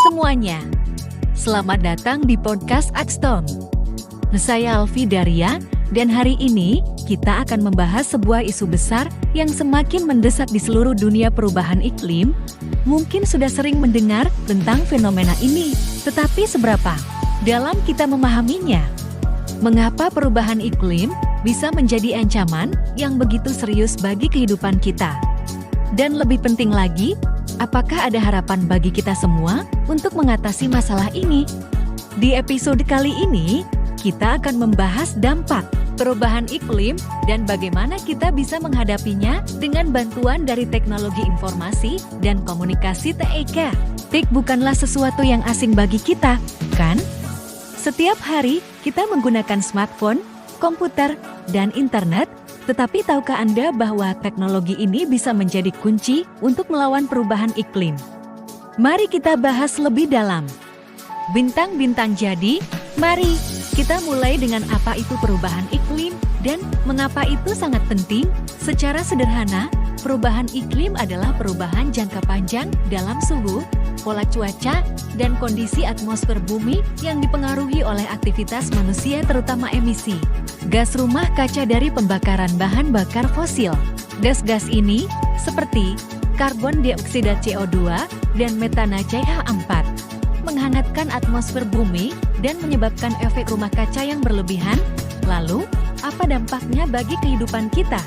semuanya. Selamat datang di podcast Axton. Saya Alfi Daria, dan hari ini kita akan membahas sebuah isu besar yang semakin mendesak di seluruh dunia perubahan iklim. Mungkin sudah sering mendengar tentang fenomena ini, tetapi seberapa dalam kita memahaminya? Mengapa perubahan iklim bisa menjadi ancaman yang begitu serius bagi kehidupan kita? Dan lebih penting lagi, apakah ada harapan bagi kita semua untuk mengatasi masalah ini? Di episode kali ini, kita akan membahas dampak perubahan iklim dan bagaimana kita bisa menghadapinya dengan bantuan dari teknologi informasi dan komunikasi TIK. TIK bukanlah sesuatu yang asing bagi kita, kan? Setiap hari, kita menggunakan smartphone, komputer, dan internet. Tetapi tahukah Anda bahwa teknologi ini bisa menjadi kunci untuk melawan perubahan iklim? Mari kita bahas lebih dalam. Bintang-bintang jadi, mari kita mulai dengan apa itu perubahan iklim dan mengapa itu sangat penting. Secara sederhana, perubahan iklim adalah perubahan jangka panjang dalam suhu, pola cuaca, dan kondisi atmosfer bumi yang dipengaruhi oleh aktivitas manusia terutama emisi gas rumah kaca dari pembakaran bahan bakar fosil. Gas-gas ini, seperti karbon dioksida CO2 dan metana CH4, menghangatkan atmosfer bumi dan menyebabkan efek rumah kaca yang berlebihan. Lalu, apa dampaknya bagi kehidupan kita?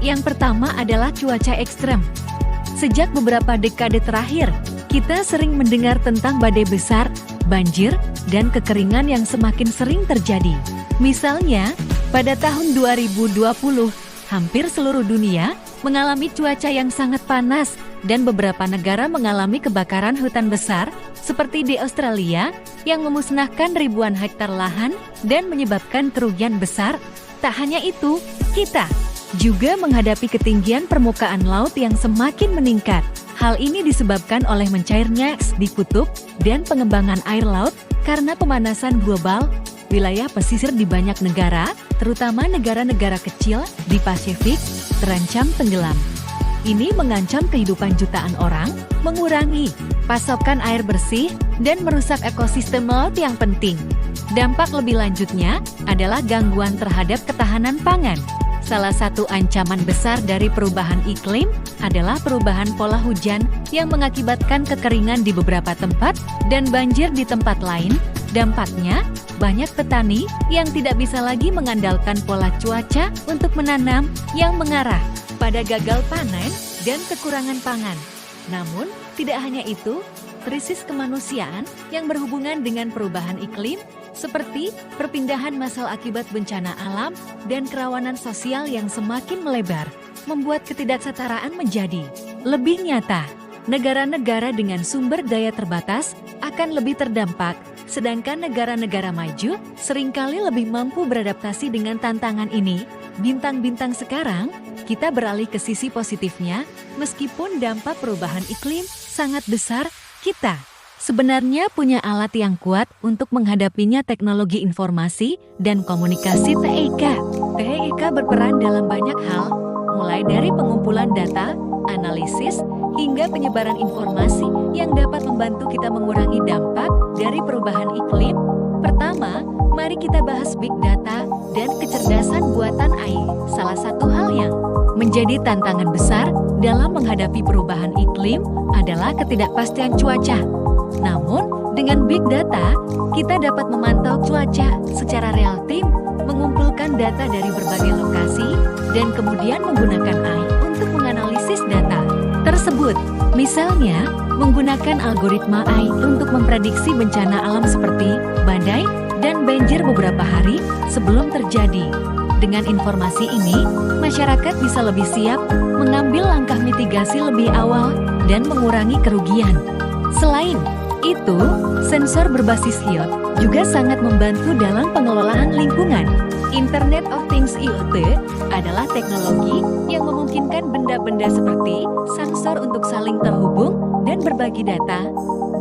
Yang pertama adalah cuaca ekstrem. Sejak beberapa dekade terakhir, kita sering mendengar tentang badai besar, banjir, dan kekeringan yang semakin sering terjadi. Misalnya, pada tahun 2020, hampir seluruh dunia mengalami cuaca yang sangat panas dan beberapa negara mengalami kebakaran hutan besar, seperti di Australia, yang memusnahkan ribuan hektar lahan dan menyebabkan kerugian besar. Tak hanya itu, kita juga menghadapi ketinggian permukaan laut yang semakin meningkat. Hal ini disebabkan oleh mencairnya es di kutub dan pengembangan air laut karena pemanasan global. Wilayah pesisir di banyak negara, terutama negara-negara kecil di Pasifik, terancam tenggelam. Ini mengancam kehidupan jutaan orang, mengurangi pasokan air bersih, dan merusak ekosistem laut yang penting. Dampak lebih lanjutnya adalah gangguan terhadap ketahanan pangan. Salah satu ancaman besar dari perubahan iklim adalah perubahan pola hujan yang mengakibatkan kekeringan di beberapa tempat dan banjir di tempat lain. Dampaknya, banyak petani yang tidak bisa lagi mengandalkan pola cuaca untuk menanam yang mengarah pada gagal panen dan kekurangan pangan. Namun, tidak hanya itu, krisis kemanusiaan yang berhubungan dengan perubahan iklim seperti perpindahan massal akibat bencana alam dan kerawanan sosial yang semakin melebar, membuat ketidaksetaraan menjadi lebih nyata. Negara-negara dengan sumber daya terbatas akan lebih terdampak, sedangkan negara-negara maju seringkali lebih mampu beradaptasi dengan tantangan ini. Bintang-bintang sekarang, kita beralih ke sisi positifnya. Meskipun dampak perubahan iklim sangat besar, kita sebenarnya punya alat yang kuat untuk menghadapinya. Teknologi informasi dan komunikasi TIK. TIK berperan dalam banyak hal, mulai dari pengumpulan data, analisis, hingga penyebaran informasi yang dapat membantu kita mengurangi dampak dari perubahan iklim. Pertama, mari kita bahas big data dan kecerdasan buatan AI. Salah satu hal yang menjadi tantangan besar dalam menghadapi perubahan iklim adalah ketidakpastian cuaca. Namun, dengan big data, kita dapat memantau cuaca secara real time, mengumpulkan data dari berbagai lokasi, dan kemudian menggunakan AI untuk menganalisis data tersebut. Misalnya, menggunakan algoritma AI untuk memprediksi bencana alam seperti badai dan banjir beberapa hari sebelum terjadi. Dengan informasi ini, masyarakat bisa lebih siap mengambil langkah mitigasi lebih awal dan mengurangi kerugian. Selain itu, sensor berbasis IoT juga sangat membantu dalam pengelolaan lingkungan. Internet of Things IoT adalah teknologi yang memungkinkan benda-benda seperti sensor untuk saling terhubung dan berbagi data.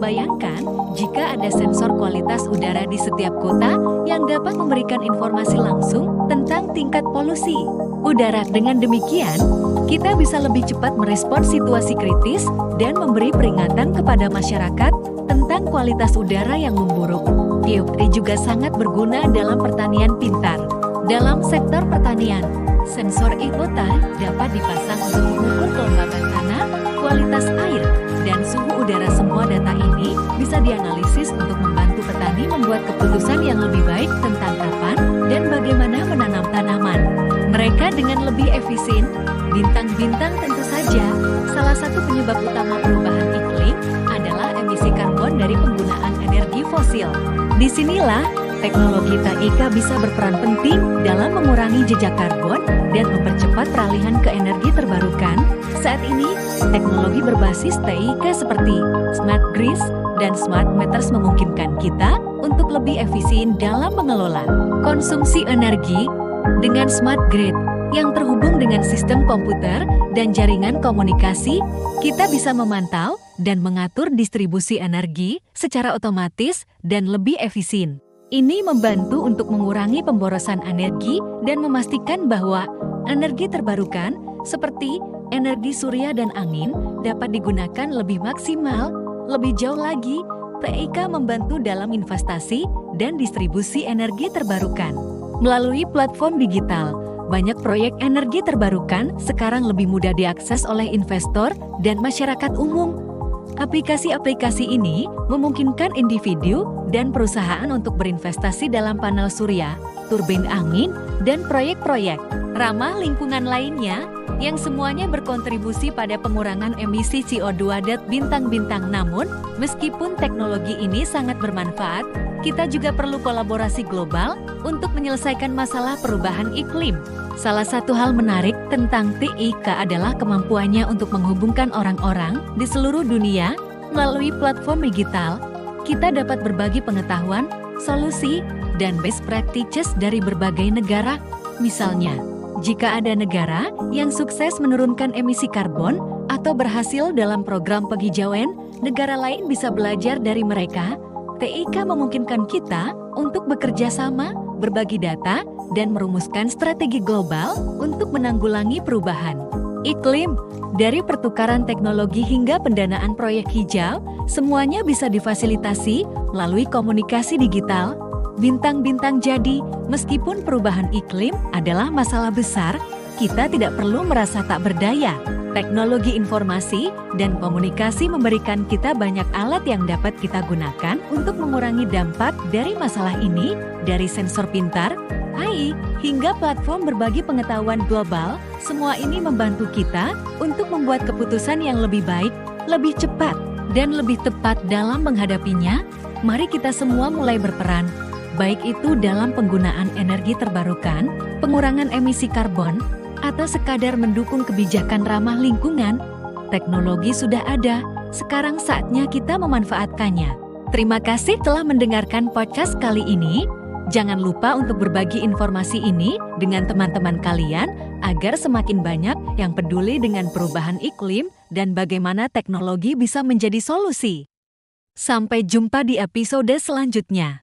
Bayangkan jika ada sensor kualitas udara di setiap kota yang dapat memberikan informasi langsung tentang tingkat polusi udara. Dengan demikian, kita bisa lebih cepat merespons situasi kritis dan memberi peringatan kepada masyarakat Tentang kualitas udara yang memburuk, IoT juga sangat berguna dalam pertanian pintar. Dalam sektor pertanian, sensor IoT dapat dipasang untuk mengukur kelembapan tanah, kualitas air, dan suhu udara. Semua data ini bisa dianalisis untuk membantu petani membuat keputusan yang lebih baik tentang kapan dan bagaimana menanam tanaman mereka dengan lebih efisien. Bintang-bintang tentu saja, salah satu penyebab utama perubahan iklim adalah emisi karbon dari penggunaan energi fosil. Disinilah teknologi TIK bisa berperan penting dalam mengurangi jejak karbon dan mempercepat peralihan ke energi terbarukan. Saat ini, teknologi berbasis TIK seperti Smart Grids dan Smart Meters memungkinkan kita untuk lebih efisien dalam mengelola konsumsi energi. Dengan Smart Grid yang terhubung dengan sistem komputer dan jaringan komunikasi, kita bisa memantau dan mengatur distribusi energi secara otomatis dan lebih efisien. Ini membantu untuk mengurangi pemborosan energi dan memastikan bahwa energi terbarukan seperti energi surya dan angin dapat digunakan lebih maksimal. Lebih jauh lagi, TIK membantu dalam investasi dan distribusi energi terbarukan. Melalui platform digital, banyak proyek energi terbarukan sekarang lebih mudah diakses oleh investor dan masyarakat umum. Aplikasi-aplikasi ini memungkinkan individu dan perusahaan untuk berinvestasi dalam panel surya, turbin angin, dan proyek-proyek ramah lingkungan lainnya yang semuanya berkontribusi pada pengurangan emisi CO2. Bintang-bintang. Namun, meskipun teknologi ini sangat bermanfaat, kita juga perlu kolaborasi global untuk menyelesaikan masalah perubahan iklim. Salah satu hal menarik tentang TIK adalah kemampuannya untuk menghubungkan orang-orang di seluruh dunia melalui platform digital. Kita dapat berbagi pengetahuan, solusi, dan best practices dari berbagai negara. Misalnya, jika ada negara yang sukses menurunkan emisi karbon atau berhasil dalam program penghijauan, negara lain bisa belajar dari mereka. TIK memungkinkan kita untuk bekerja sama, berbagi data, dan merumuskan strategi global untuk menanggulangi perubahan iklim. Dari pertukaran teknologi hingga pendanaan proyek hijau, semuanya bisa difasilitasi melalui komunikasi digital. Bintang-bintang. Jadi, meskipun perubahan iklim adalah masalah besar, kita tidak perlu merasa tak berdaya. Teknologi informasi dan komunikasi memberikan kita banyak alat yang dapat kita gunakan untuk mengurangi dampak dari masalah ini, dari sensor pintar, AI, hingga platform berbagi pengetahuan global. Semua ini membantu kita untuk membuat keputusan yang lebih baik, lebih cepat, dan lebih tepat dalam menghadapinya. Mari kita semua mulai berperan, baik itu dalam penggunaan energi terbarukan, pengurangan emisi karbon, atau sekadar mendukung kebijakan ramah lingkungan. Teknologi sudah ada, sekarang saatnya kita memanfaatkannya. Terima kasih telah mendengarkan podcast kali ini. Jangan lupa untuk berbagi informasi ini dengan teman-teman kalian agar semakin banyak yang peduli dengan perubahan iklim dan bagaimana teknologi bisa menjadi solusi. Sampai jumpa di episode selanjutnya.